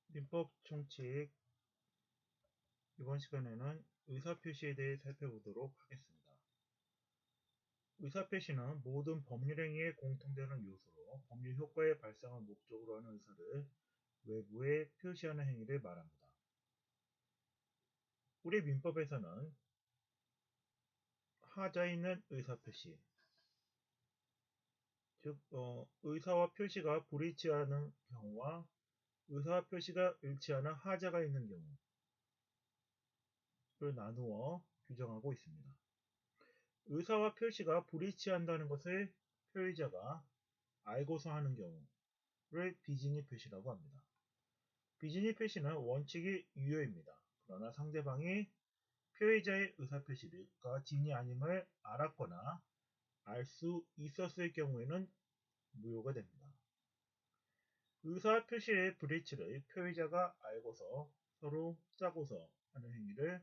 민법 총칙 이번 시간에는 의사표시에 대해 살펴보도록 하겠습니다. 의사표시는 모든 법률행위에 공통되는 요소로 법률 효과의 발생을 목적으로 하는 의사를 외부에 표시하는 행위를 말합니다. 우리 민법에서는 하자에 있는 의사표시, 즉 의사와 표시가 불일치하는 경우와 의사와 표시가 일치하는 하자가 있는 경우를 나누어 규정하고 있습니다. 의사와 표시가 불일치한다는 것을 표의자가 알고서 하는 경우를 비진입 표시라고 합니다. 비진입 표시는 원칙이 유효입니다. 그러나 상대방이 표의자의 의사표시가 진이 아님을 알았거나 알 수 있었을 경우에는 무효가 됩니다. 의사표시의 불일치를 표의자가 알고서 서로 짜고서 하는 행위를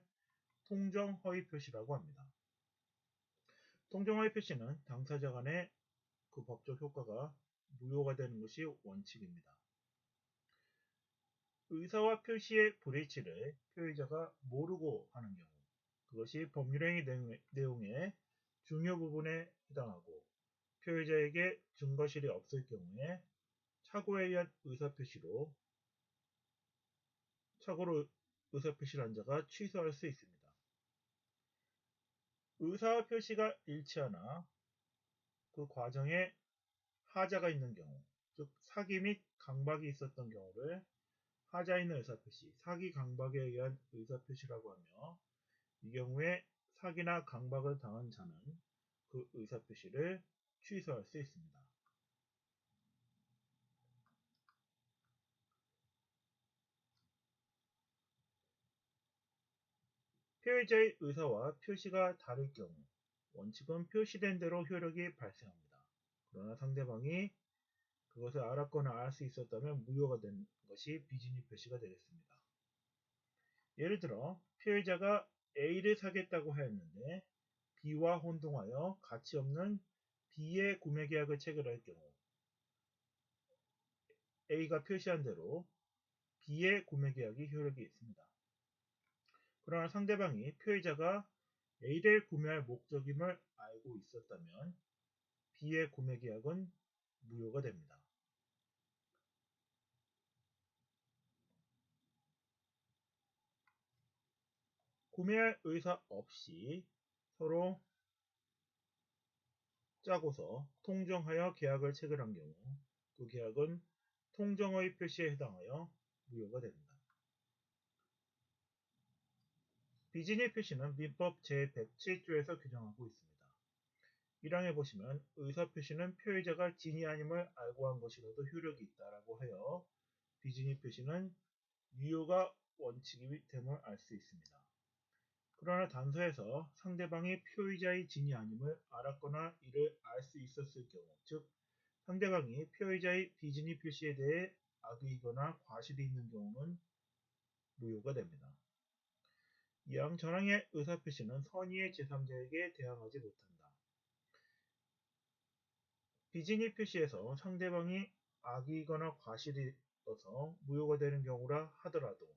통정허위 표시라고 합니다. 통정허위 표시는 당사자 간의 그 법적 효과가 무효가 되는 것이 원칙입니다. 의사와 표시의 불일치를 표의자가 모르고 하는 경우, 그것이 법률행위 내용의 중요 부분에 해당하고 표의자에게 증거실이 없을 경우에 착오에 의한 착오로 의사표시를 한 자가 취소할 수 있습니다. 의사와 표시가 일치하나 그 과정에 하자가 있는 경우, 즉 사기 및 강박이 있었던 경우를 하자 있는 의사표시, 사기 강박에 의한 의사표시라고 하며, 이 경우에 사기나 강박을 당한 자는 그 의사표시를 취소할 수 있습니다. 표의자의 의사와 표시가 다를 경우 원칙은 표시된 대로 효력이 발생합니다. 그러나 상대방이 그것을 알았거나 알 수 있었다면 무효가 된 것이 비진입 표시가 되겠습니다. 예를 들어 표의자가 A를 사겠다고 하였는데 B와 혼동하여 가치 없는 B의 구매 계약을 체결할 경우 A가 표시한 대로 B의 구매 계약이 효력이 있습니다. 그러나 상대방이 표의자가 A를 구매할 목적임을 알고 있었다면 B의 구매 계약은 무효가 됩니다. 구매할 의사 없이 서로 짜고서 통정하여 계약을 체결한 경우 그 계약은 통정의 표시에 해당하여 무효가 됩니다. 비진입 표시는 민법 제107조에서 규정하고 있습니다. 1항에 보시면 의사표시는 표의자가 진이 아님을 알고 한 것이라도 효력이 있다라고 하여 비진입 표시는 유효가 원칙이 됨을 알 수 있습니다. 그러나 단서에서 상대방이 표의자의 진이 아님을 알았거나 이를 알 수 있었을 경우, 즉 상대방이 표의자의 비진입 표시에 대해 악의거나 과실이 있는 경우는 무효가 됩니다. 이항 전항의 의사표시는 선의의 제3자에게 대항하지 못한다. 비진입 표시에서 상대방이 악의거나 과실이 있어서 무효가 되는 경우라 하더라도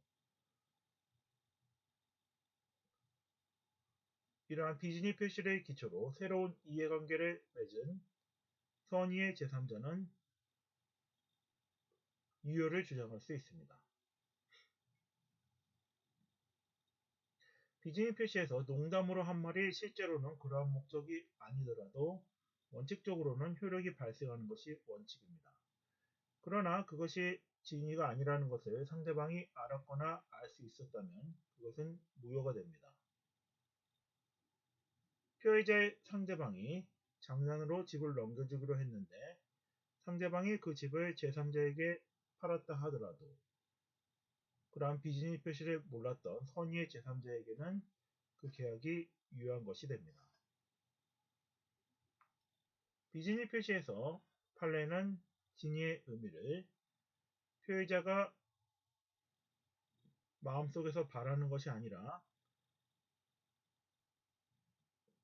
이러한 비진입 표시를 기초로 새로운 이해관계를 맺은 선의의 제3자는 유효를 주장할 수 있습니다. 비진입 표시에서 농담으로 한 말이 실제로는 그러한 목적이 아니더라도 원칙적으로는 효력이 발생하는 것이 원칙입니다. 그러나 그것이 진위가 아니라는 것을 상대방이 알았거나 알 수 있었다면 그것은 무효가 됩니다. 표의자의 상대방이 장난으로 집을 넘겨주기로 했는데 상대방이 그 집을 제3자에게 팔았다 하더라도 그러한 비진입 표시를 몰랐던 선의의 제3자에게는 그 계약이 유효한 것이 됩니다. 비진입 표시에서 판례는 진위의 의미를 표의자가 마음속에서 바라는 것이 아니라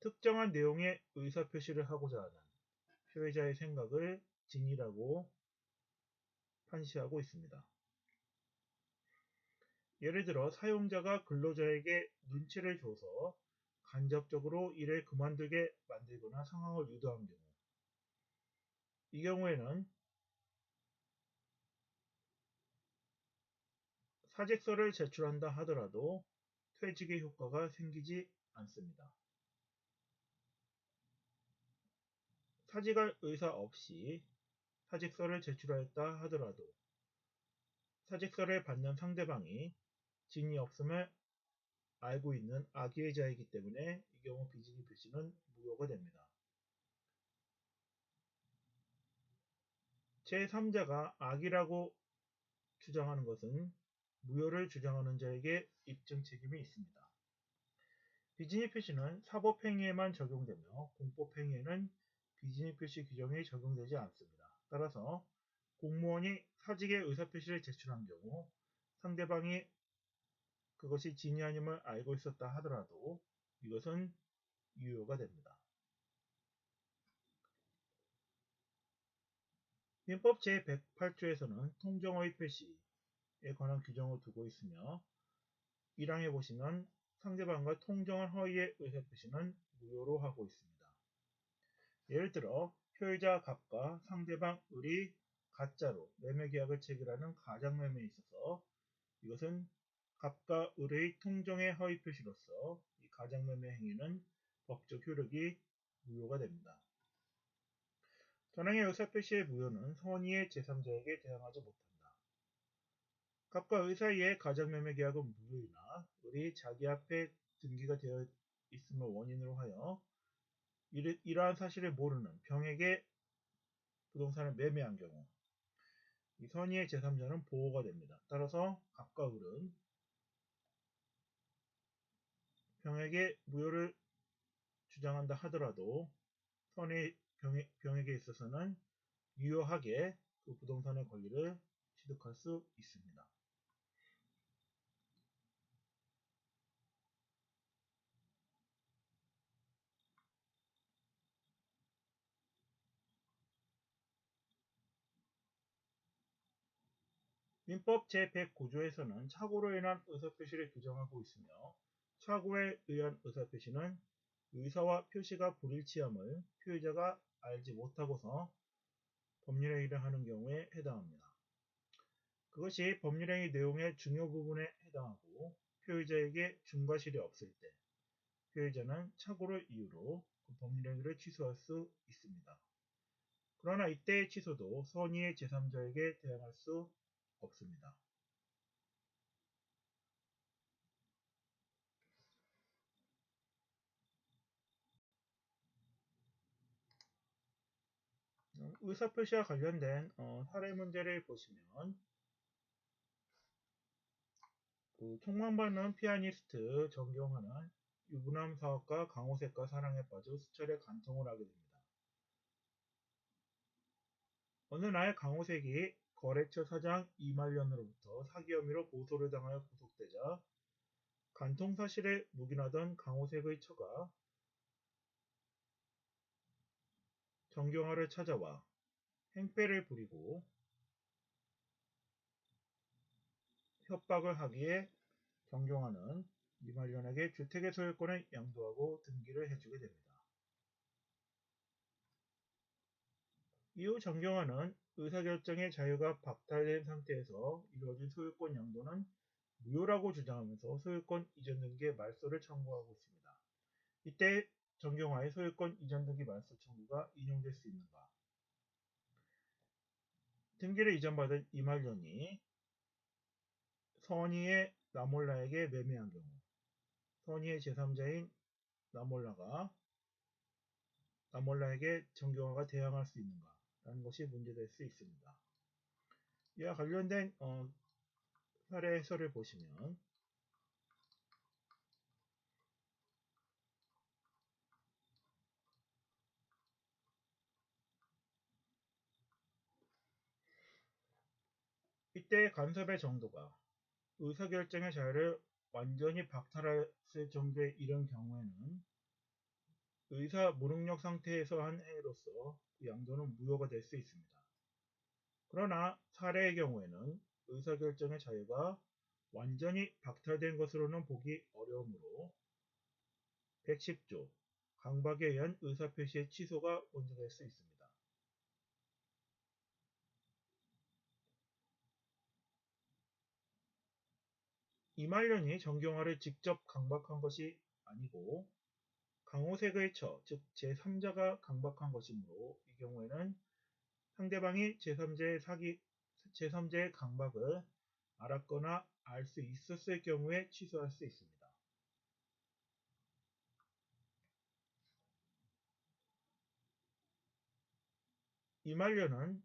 특정한 내용의 의사표시를 하고자 하는 표의자의 생각을 진위라고 판시하고 있습니다. 예를 들어 사용자가 근로자에게 눈치를 줘서 간접적으로 일을 그만두게 만들거나 상황을 유도한 경우, 이 경우에는 사직서를 제출한다 하더라도 퇴직의 효과가 생기지 않습니다. 사직할 의사 없이 사직서를 제출하였다 하더라도 사직서를 받는 상대방이 진위 없음을 알고 있는 악의자이기 때문에 이 경우 비진위 표시는 무효가 됩니다. 제3자가 악이라고 주장하는 것은 무효를 주장하는 자에게 입증 책임이 있습니다. 비진위 표시는 사법행위에만 적용되며 공법행위에는 비진위 표시 규정이 적용되지 않습니다. 따라서 공무원이 사직의 의사표시를 제출한 경우 상대방이 그것이 진위 아님을 알고 있었다 하더라도 이것은 유효가 됩니다. 민법 제108조에서는 통정허위 표시에 관한 규정을 두고 있으며 1항에 보시면 상대방과 통정한 허위의 의사표시는 무효로 하고 있습니다. 예를 들어 표의자 갑과 상대방 을이 가짜로 매매계약을 체결하는 가장매매에 있어서 이것은 갑과 을의 통정의 허위 표시로서 이 가장매매 행위는 법적 효력이 무효가 됩니다. 전항의 의사표시의 무효는 선의의 제3자에게 대항하지 못한다. 갑과 의 사이의 가장매매 계약은 무효이나 을이 자기 앞에 등기가 되어 있음을 원인으로 하여 이러한 사실을 모르는 병에게 부동산을 매매한 경우 이 선의의 제3자는 보호가 됩니다. 따라서 갑과 을은 병에게 무효를 주장한다 하더라도 선의 병에게 있어서는 유효하게 그 부동산의 권리를 취득할 수 있습니다. 민법 제109조에서는 착오로 인한 의사표시를 규정하고 있으며 착오에 의한 의사표시는 의사와 표시가 불일치함을 표의자가 알지 못하고서 법률행위를 하는 경우에 해당합니다. 그것이 법률행위 내용의 중요 부분에 해당하고 표의자에게 중과실이 없을 때 표의자는 착오를 이유로 그 법률행위를 취소할 수 있습니다. 그러나 이때의 취소도 선의의 제3자에게 대항할 수 없습니다. 의사표시와 관련된 사례 문제를 보시면 그 총망받는 피아니스트 정경화는 유부남 사업가 강호색과 사랑에 빠져 수차례 간통을 하게 됩니다. 어느 날 강호색이 거래처 사장 이말년으로부터 사기 혐의로 고소를 당하여 구속되자 간통 사실을 묵인하던 강호색의 처가 정경화를 찾아와 행패를 부리고 협박을 하기에 정경화는 이말년에게 주택의 소유권을 양도하고 등기를 해주게 됩니다. 이후 정경화는 의사결정의 자유가 박탈된 상태에서 이루어진 소유권 양도는 무효라고 주장하면서 소유권 이전 등기의 말소를 청구하고 있습니다. 이때 정경화의 소유권 이전 등기 말소 청구가 인용될 수 있는가? 등기를 이전받은 이말년이 선의의 나몰라에게 매매한 경우 선의의 제3자인 나몰라가 나몰라에게 정경화가 대항할 수 있는가? 라는 것이 문제될 수 있습니다. 이와 관련된 사례 해설을 보시면 이때 간섭의 정도가 의사결정의 자유를 완전히 박탈했을 정도에 이른 경우에는 의사 무능력 상태에서 한 행위로서 그 양도는 무효가 될 수 있습니다. 그러나 사례의 경우에는 의사결정의 자유가 완전히 박탈된 것으로는 보기 어려우므로 110조 강박에 의한 의사표시의 취소가 문제될 수 있습니다. 이말년이 정경화를 직접 강박한 것이 아니고 강호색의 처, 즉 제3자가 강박한 것이므로 이 경우에는 상대방이 제3자의 강박을 알았거나 알 수 있었을 경우에 취소할 수 있습니다. 이말년은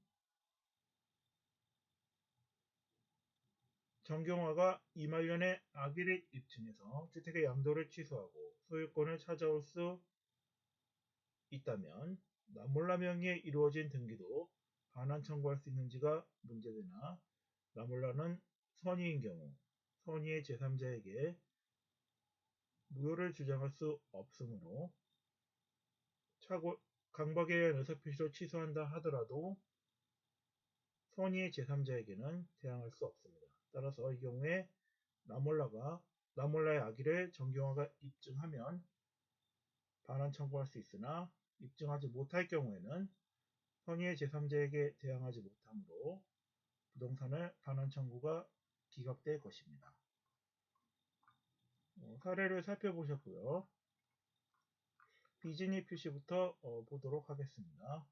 정경화가 이말년의 악의를 입증해서 주택의 양도를 취소하고 소유권을 찾아올 수 있다면 나몰라 명의에 이루어진 등기도 반환 청구할 수 있는지가 문제되나 나몰라는 선의인 경우 선의의 제3자에게 무효를 주장할 수 없으므로 강박에 의한 의사표시로 취소한다 하더라도 선의의 제3자에게는 대항할 수 없습니다. 따라서 이 경우에 나몰라의 악의를 정경화가 입증하면 반환 청구할 수 있으나 입증하지 못할 경우에는 선의의 제3자에게 대항하지 못하므로 부동산을 반환 청구가 기각될 것입니다. 사례를 살펴보셨고요. 비진입 표시부터 보도록 하겠습니다.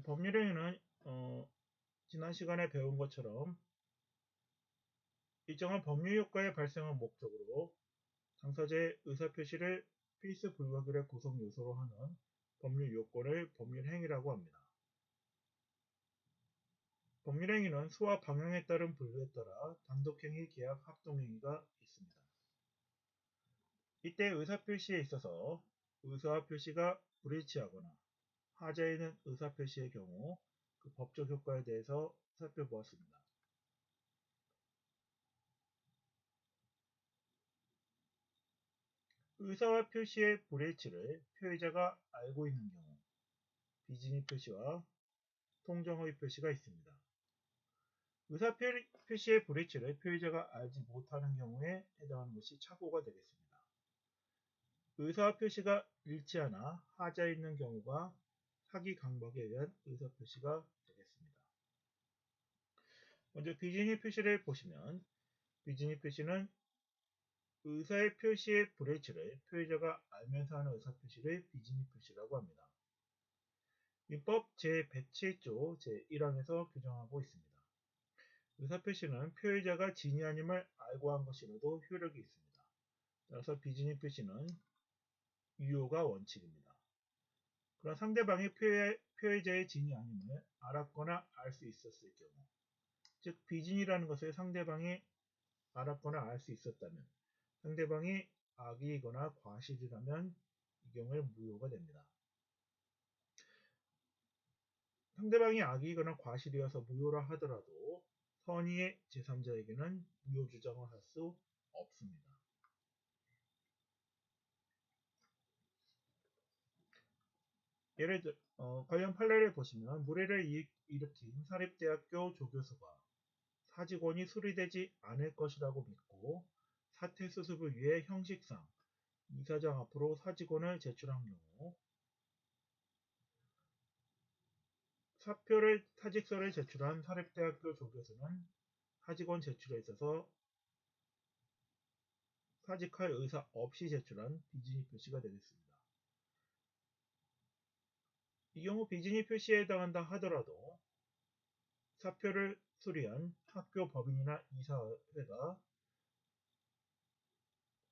법률행위는 지난 시간에 배운 것처럼 일정한 법률 효과의 발생을 목적으로 당사자의 의사표시를 필수 불가결의 구성 요소로 하는 법률 요건을 법률행위라고 합니다. 법률행위는 수와 방향에 따른 분류에 따라 단독행위, 계약, 합동행위가 있습니다. 이때 의사표시에 있어서 의사표시가 불일치하거나 하자에 있는 의사표시의 경우 그 법적 효과에 대해서 살펴보았습니다. 의사와 표시의 불일치를 표의자가 알고 있는 경우 비진입 표시와 통정허위 표시가 있습니다. 의사 표시의 불일치를 표의자가 알지 못하는 경우에 해당하는 것이 착오가 되겠습니다. 의사 표시가 일치하나 하자에 있는 경우가 사기 강박에 의한 의사 표시가 되겠습니다. 먼저 비진입 표시를 보시면 비진입 표시는 의사의 표시의 불일치를 표의자가 알면서 하는 의사 표시를 비진입 표시라고 합니다. 민법 제107조 제1항에서 규정하고 있습니다. 의사표시는 표의자가 진위 아님을 알고 한 것이라도 효력이 있습니다. 따라서 비진입 표시는 유효가 원칙입니다. 그러나 상대방이 표의자의 진위 아님을 알았거나 알 수 있었을 경우, 즉 비진이라는 것을 상대방이 알았거나 알 수 있었다면 상대방이 악의이거나 과실이라면 이 경우에 무효가 됩니다. 상대방이 악의이거나 과실이어서 무효라 하더라도 선의의 제3자에게는 무효 주장을 할 수 없습니다. 예를 들어 관련 판례를 보시면 무례를 일으킨 사립대학교 조교수가 사직원이 수리되지 않을 것이라고 믿고 사퇴 수습을 위해 형식상 이사장 앞으로 사직원을 제출한 경우 사직서를 제출한 사립대학교 조교수는 사직원 제출에 있어서 사직할 의사 없이 제출한 비진입 표시가 되겠습니다. 이 경우 비진입 표시에 해당한다 하더라도 사표를 수리한 학교 법인이나 이사회가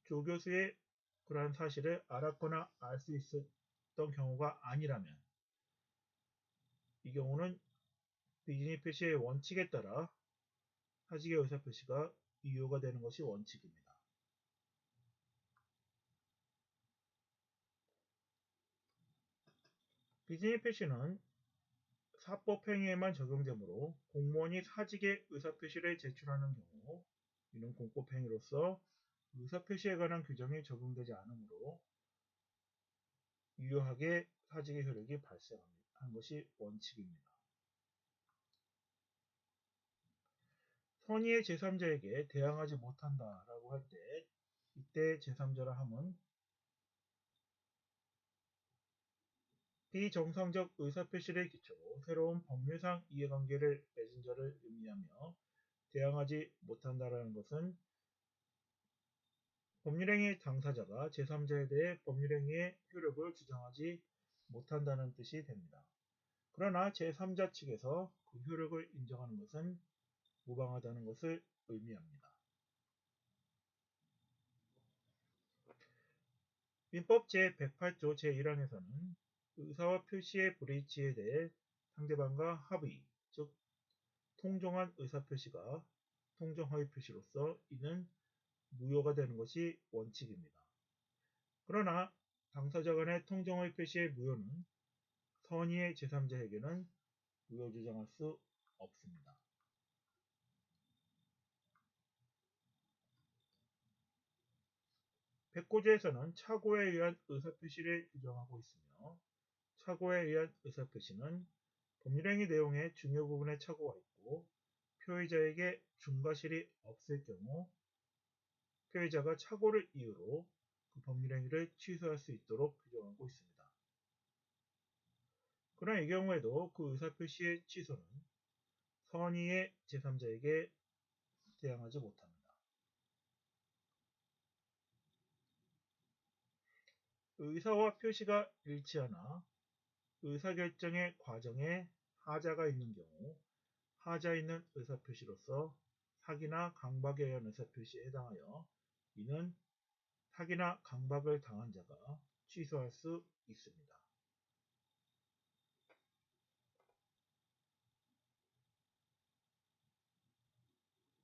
조교수의 그러한 사실을 알았거나 알 수 있었던 경우가 아니라면 이 경우는 비진입 표시의 원칙에 따라 사직의 의사표시가 유효가 되는 것이 원칙입니다. 비진입 표시는 사법행위에만 적용되므로 공무원이 사직의 의사표시를 제출하는 경우 이는 공법행위로서 의사표시에 관한 규정이 적용되지 않으므로 유효하게 사직의 효력이 발생한 것이 원칙입니다. 선의의 제3자에게 대항하지 못한다라고 할 때 이때 제3자라 함은 비정상적 의사표시를 기초로 새로운 법률상 이해관계를 맺은 자를 의미하며 대항하지 못한다라는 것은 법률행위 당사자가 제3자에 대해 법률행위의 효력을 주장하지 못한다는 뜻이 됩니다. 그러나 제3자 측에서 그 효력을 인정하는 것은 무방하다는 것을 의미합니다. 민법 제108조 제1항에서는 의사와 표시의 불일치에 대해 상대방과 합의, 즉 통정한 의사표시가 통정허위 표시로서 이는 무효가 되는 것이 원칙입니다. 그러나 당사자 간의 통정허위 표시의 무효는 선의의 제3자에게는 무효 주장할 수 없습니다. 백고제에서는 착오에 의한 의사표시를 규정하고 있으며 착오에 의한 의사표시는 법률행위 내용의 중요 부분에 착오가 있고 표의자에게 중과실이 없을 경우 표의자가 착오를 이유로 그 법률행위를 취소할 수 있도록 규정하고 있습니다. 그러나 이 경우에도 그 의사표시의 취소는 선의의 제3자에게 대항하지 못합니다. 의사와 표시가 일치하나 의사결정의 과정에 하자가 있는 경우 하자 있는 의사표시로서 사기나 강박에 의한 의사표시에 해당하여 이는 사기나 강박을 당한 자가 취소할 수 있습니다.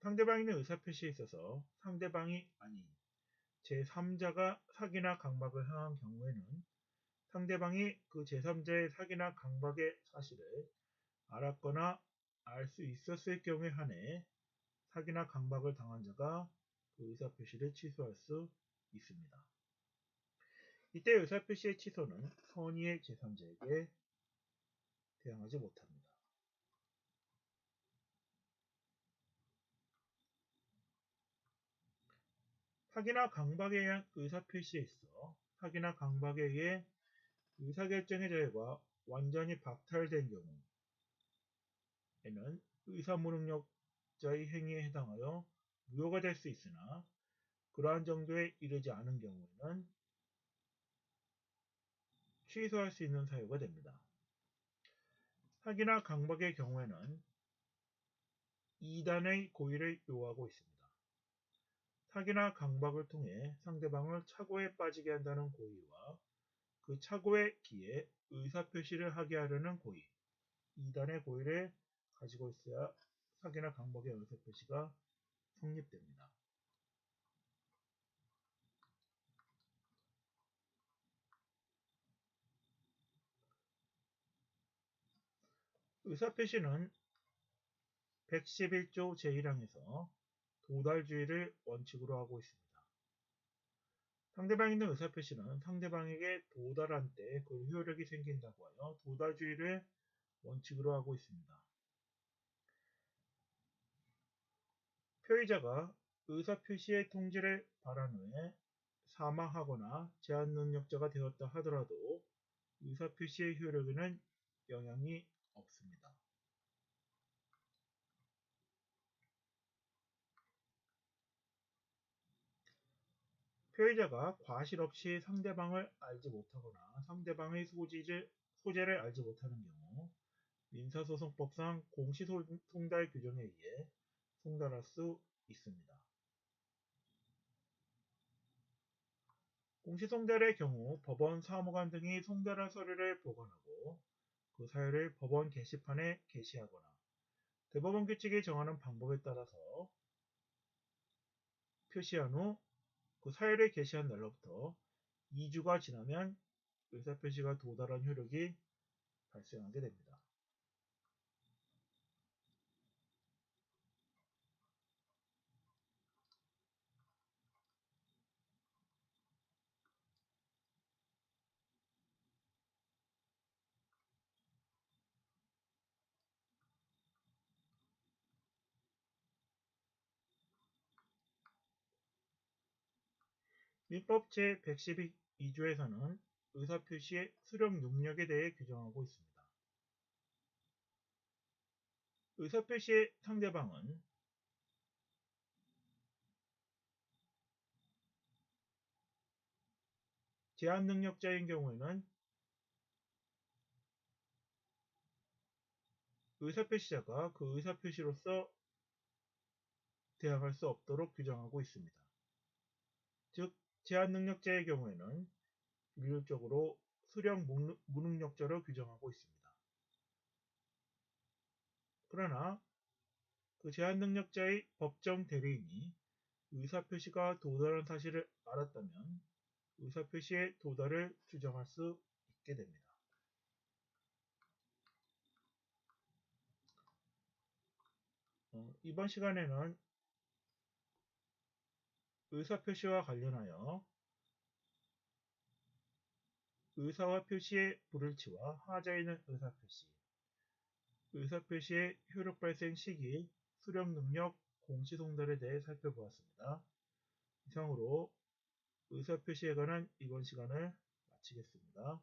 상대방이 있는 의사표시에 있어서 상대방이 아닌 제3자가 사기나 강박을 행한 경우에는 상대방이 그 제3자의 사기나 강박의 사실을 알았거나 알 수 있었을 경우에 한해 사기나 강박을 당한 자가 그 의사표시를 취소할 수 있습니다. 이때 의사표시의 취소는 선의의 제3자에게 대항하지 못합니다. 사기나 강박에 의한 의사표시에 있어 사기나 강박에 의해 의사결정의 자유가 완전히 박탈된 경우에는 의사무능력자의 행위에 해당하여 무효가 될 수 있으나 그러한 정도에 이르지 않은 경우에는 취소할 수 있는 사유가 됩니다. 사기나 강박의 경우에는 2단의 고의를 요하고 있습니다. 사기나 강박을 통해 상대방을 착오에 빠지게 한다는 고의와 그 착오의 기에 의사표시를 하게 하려는 고의, 2단의 고의를 가지고 있어야 사기나 강박의 의사표시가 성립됩니다. 의사표시는 111조 제1항에서 도달주의를 원칙으로 하고 있습니다. 상대방이 있는 의사표시는 상대방에게 도달한 때 그 효력이 생긴다고 하여 도달주의를 원칙으로 하고 있습니다. 표의자가 의사표시의 통지를 발한 후에 사망하거나 제한능력자가 되었다 하더라도 의사표시의 효력에는 영향이 없습니다. 표의자가 과실 없이 상대방을 알지 못하거나 상대방의 소재를 알지 못하는 경우 민사소송법상 공시송달 규정에 의해 송달할 수 있습니다. 공시송달의 경우 법원 사무관 등이 송달한 서류를 보관하고 그 사유를 법원 게시판에 게시하거나 대법원 규칙이 정하는 방법에 따라서 표시한 후 그 사유를 게시한 날로부터 2주가 지나면 의사표시가 도달한 효력이 발생하게 됩니다. 민법 제112조에서는 의사표시의 수령 능력에 대해 규정하고 있습니다. 의사표시의 상대방은 제한능력자인 경우에는 의사표시자가 그 의사표시로서 대항할 수 없도록 규정하고 있습니다. 즉, 제한능력자의 경우에는 일률적으로 수령 무능력자로 규정하고 있습니다. 그러나 그 제한능력자의 법정 대리인이 의사표시가 도달한 사실을 알았다면 의사표시의 도달을 규정할 수 있게 됩니다. 이번 시간에는 의사표시와 관련하여 의사와 표시의 불일치와 하자에 있는 의사표시, 의사표시의 효력 발생 시기, 수령 능력, 공시송달에 대해 살펴보았습니다. 이상으로 의사표시에 관한 이번 시간을 마치겠습니다.